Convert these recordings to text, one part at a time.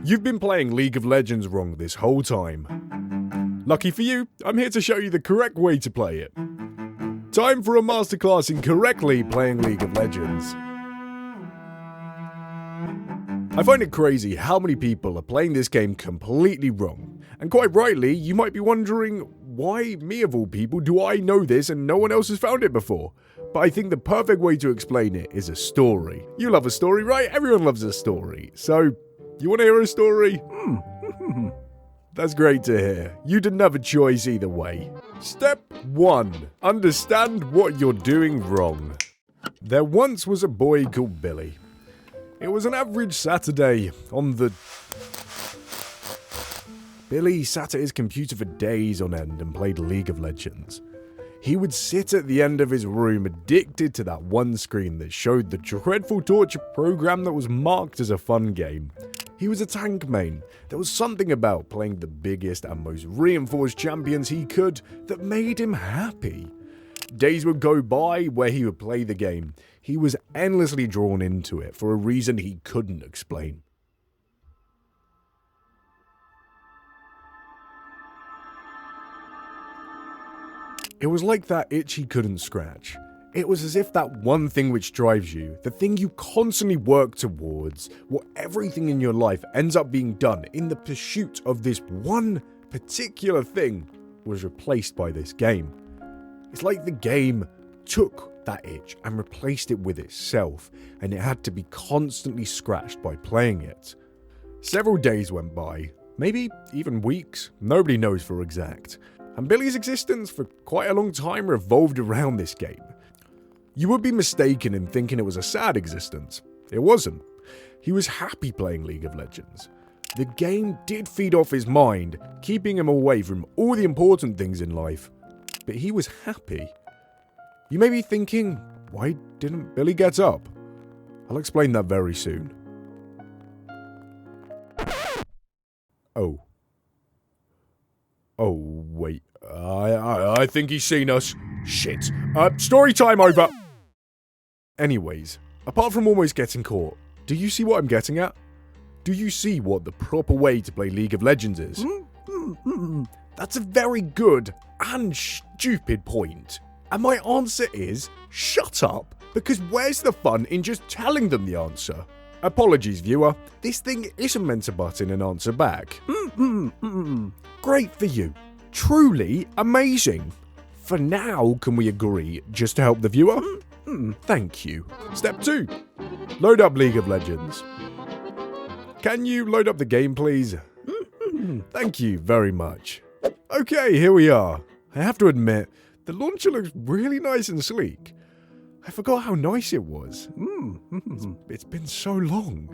You've been playing League of Legends wrong this whole time. Lucky for you, I'm here to show you the correct way to play it. Time for a masterclass in correctly playing League of Legends. I find it crazy how many people are playing this game completely wrong. And quite rightly, you might be wondering, why me of all people do I know this and no one else has found it before? But I think the perfect way to explain it is a story. You love a story, right? Everyone loves a story. So, you want to hear a story? That's great to hear. You didn't have a choice either way. Step 1. Understand what you're doing wrong. There once was a boy called Billy. It was an average Saturday on the... Billy sat at his computer for days on end and played League of Legends. He would sit at the end of his room addicted to that one screen that showed the dreadful torture program that was marked as a fun game. He was a tank main. There was something about playing the biggest and most reinforced champions he could that made him happy. Days would go by where he would play the game. He was endlessly drawn into it for a reason he couldn't explain. It was like that itch he couldn't scratch. It was as if that one thing which drives you, the thing you constantly work towards, what everything in your life ends up being done in the pursuit of this one particular thing, was replaced by this game. It's like the game took that itch and replaced it with itself, and it had to be constantly scratched by playing it. Several days went by, maybe even weeks, nobody knows for exact. And Billy's existence for quite a long time revolved around this game. You would be mistaken in thinking it was a sad existence. It wasn't. He was happy playing League of Legends. The game did feed off his mind, keeping him away from all the important things in life. But he was happy. You may be thinking, why didn't Billy get up? I'll explain that very soon. Oh, wait. I think he's seen us. Shit. Story time over. Anyways, apart from almost getting caught, do you see what I'm getting at? Do you see what the proper way to play League of Legends is? That's a very good and stupid point. And my answer is, shut up, because where's the fun in just telling them the answer? Apologies, viewer. This thing isn't meant to butt in and answer back. Great for you. Truly amazing. For now, can we agree, just to help the viewer? Thank you. Step 2. Load up League of Legends. Can you load up the game, please? Thank you very much. Okay, here we are. I have to admit, the launcher looks really nice and sleek. I forgot how nice it was. It's been so long.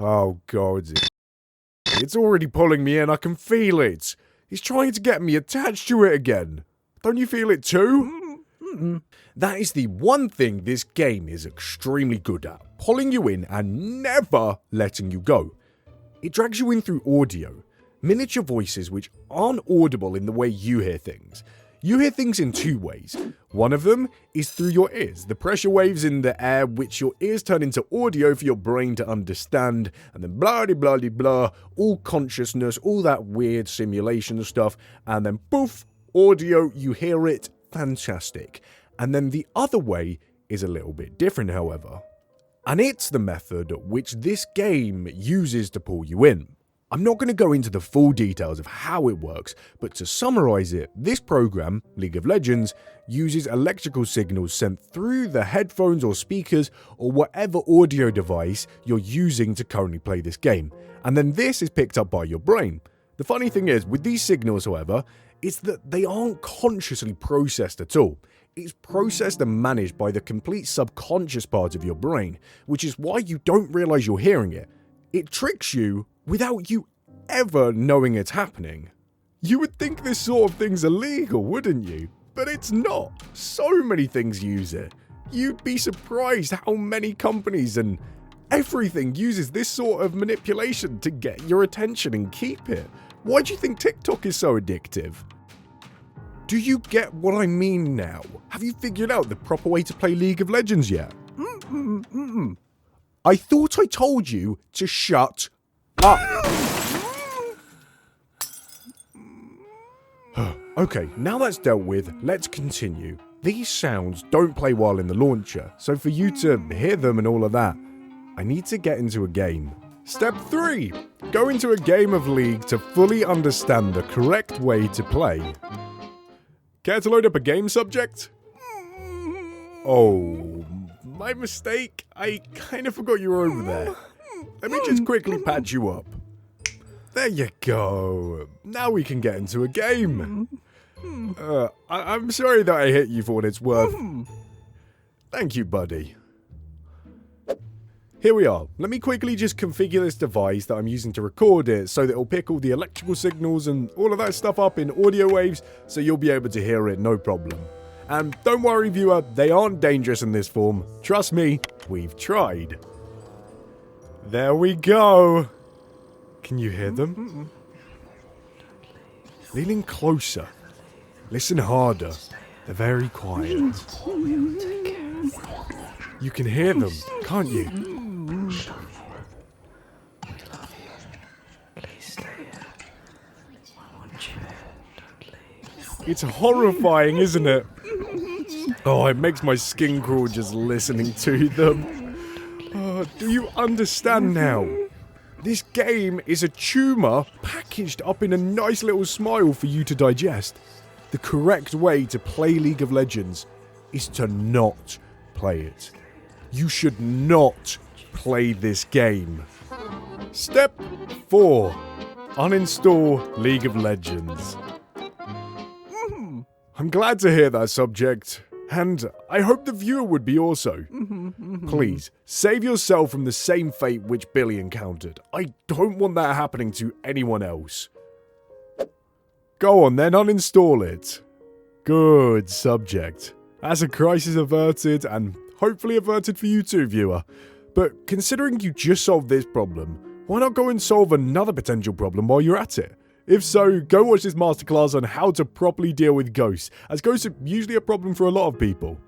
Oh god. It's already pulling me in, I can feel it. He's trying to get me attached to it again. Don't you feel it too? That is the one thing this game is extremely good at. Pulling you in and never letting you go. It drags you in through audio. Miniature voices which aren't audible in the way you hear things. You hear things in 2 ways. One of them is through your ears, the pressure waves in the air which your ears turn into audio for your brain to understand, and then blah de blah de blah, all consciousness, all that weird simulation stuff, and then poof, audio, you hear it, fantastic. And then the other way is a little bit different, however. And it's the method which this game uses to pull you in. I'm not going to go into the full details of how it works, but to summarize it, this program, League of Legends, uses electrical signals sent through the headphones or speakers or whatever audio device you're using to currently play this game. And then this is picked up by your brain. The funny thing is, with these signals, however, is that they aren't consciously processed at all. It's processed and managed by the complete subconscious part of your brain, which is why you don't realize you're hearing it. It tricks you without you ever knowing it's happening. You would think this sort of thing's illegal, wouldn't you? But it's not. So many things use it. You'd be surprised how many companies and everything uses this sort of manipulation to get your attention and keep it. Why do you think TikTok is so addictive? Do you get what I mean now? Have you figured out the proper way to play League of Legends yet? I thought I told you to shut Okay, now that's dealt with, let's continue. These sounds don't play while in the launcher, so for you to hear them and all of that, I need to get into a game. Step 3. Go into a game of League to fully understand the correct way to play. Care to load up a game, subject? Oh, my mistake. I kind of forgot you were over there. Let me just quickly patch you up. There you go. Now we can get into a game. I'm sorry that I hit you for what it's worth. Thank you, buddy. Here we are. Let me quickly just configure this device that I'm using to record it so that it'll pick all the electrical signals and all of that stuff up in audio waves so you'll be able to hear it no problem. And don't worry, viewer, they aren't dangerous in this form. Trust me, we've tried. There we go. Can you hear them? Lean in closer. Listen harder. They're very quiet. You can hear them, can't you? It's horrifying, isn't it? Oh, it makes my skin crawl just listening to them. Oh, do you understand now? This game is a tumour packaged up in a nice little smile for you to digest. The correct way to play League of Legends is to not play it. You should not play this game. Step 4. Uninstall League of Legends. I'm glad to hear that, subject. And I hope the viewer would be also. Please, save yourself from the same fate which Billy encountered. I don't want that happening to anyone else. Go on then, uninstall it. Good, subject. That's a crisis averted, and hopefully averted for you too, viewer. But considering you just solved this problem, why not go and solve another potential problem while you're at it? If so, go watch this masterclass on how to properly deal with ghosts, as ghosts are usually a problem for a lot of people.